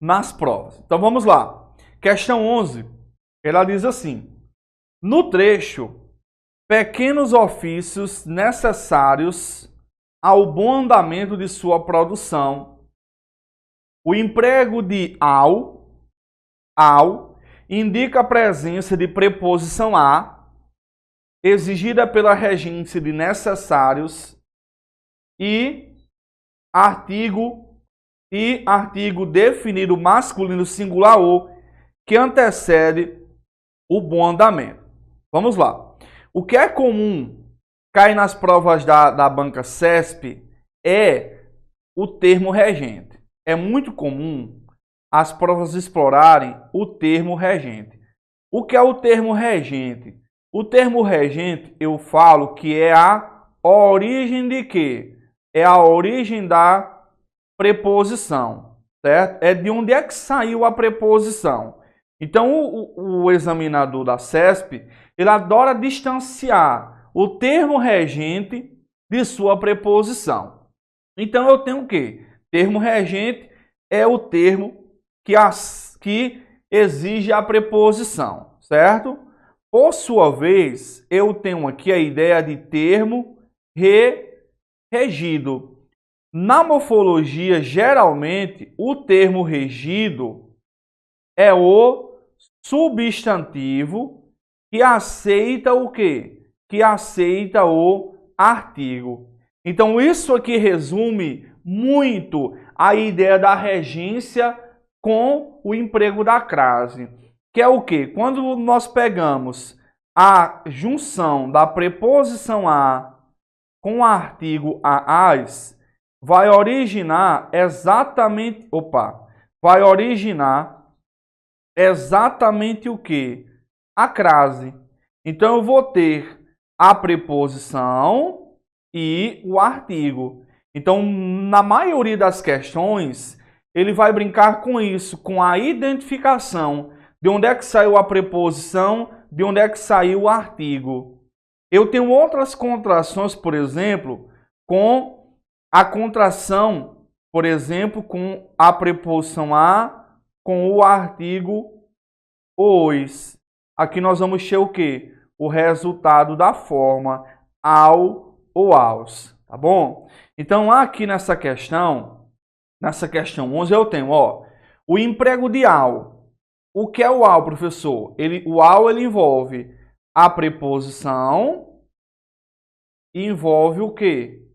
nas provas. Então vamos lá. Questão 11, ela diz assim: no trecho, pequenos ofícios necessários ao bom andamento de sua produção, o emprego de ao indica a presença de preposição a, exigida pela regência de necessários, e artigo definido masculino singular ou que antecede o bom andamento. Vamos lá. O que é comum cair nas provas da banca CESP é o termo regente. É muito comum as provas explorarem o termo regente. O que é o termo regente? O termo regente, eu falo que é a origem de quê? É a origem da preposição, certo? É de onde é que saiu a preposição. Então, o examinador da CESP, ele adora distanciar o termo regente de sua preposição. Então, eu tenho o quê? Termo regente é o termo que exige a preposição, certo? Por sua vez, eu tenho aqui a ideia de termo regido. Na morfologia, geralmente, o termo regido é o substantivo que aceita o quê? Que aceita o artigo. Então, isso aqui resume muito a ideia da regência com o emprego da crase. Que é o quê? Quando nós pegamos a junção da preposição a com o artigo as, vai originar exatamente o quê? A crase. Então, eu vou ter a preposição e o artigo. Então, na maioria das questões, ele vai brincar com isso, com a identificação de onde é que saiu a preposição, de onde é que saiu o artigo. Eu tenho outras contrações, por exemplo, com a contração, por exemplo, com a preposição a, com o artigo os. Aqui nós vamos ter o quê? O resultado da forma ao ou aos, tá bom? Então, aqui nessa questão 11, eu tenho, o emprego de ao. O que é o ao, professor? O ao ele envolve a preposição e envolve o quê?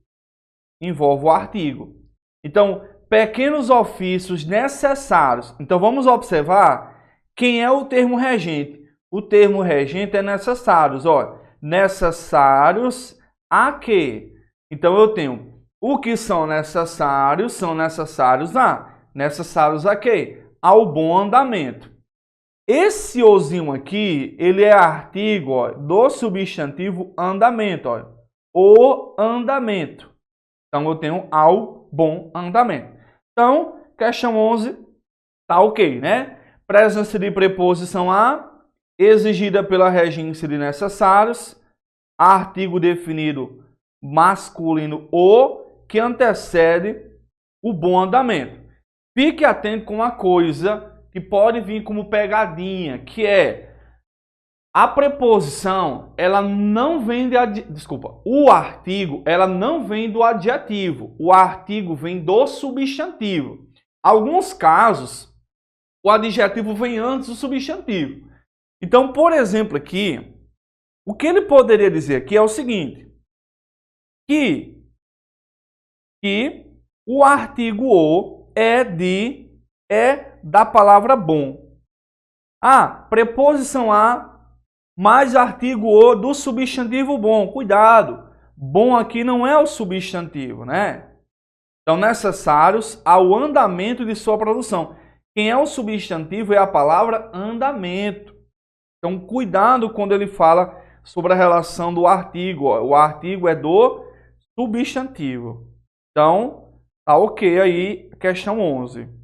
Envolve o artigo. Então, pequenos ofícios necessários. Então, vamos observar quem é o termo regente. O termo regente é necessários. Necessários a quê? Então, eu tenho o que são necessários a. Necessários a quê? Ao bom andamento. Esse ozinho aqui, ele é artigo do substantivo andamento. O andamento. Então, eu tenho ao bom andamento. Então, questão 11 tá ok, né? Presença de preposição a, exigida pela regência de necessários, artigo definido masculino o, que antecede o bom andamento. Fique atento com uma coisa que pode vir como pegadinha, que é a preposição, ela não vem o artigo, ela não vem do adjetivo. O artigo vem do substantivo. Alguns casos, o adjetivo vem antes do substantivo. Então, por exemplo, aqui, o que ele poderia dizer aqui é o seguinte, que o artigo o é da palavra bom. Preposição a mais artigo o do substantivo bom. Cuidado, bom aqui não é o substantivo, né? Então, necessários ao andamento de sua produção. Quem é o substantivo é a palavra andamento. Então, cuidado quando ele fala sobre a relação do artigo. O artigo é do substantivo. Então, tá ok aí, questão 11.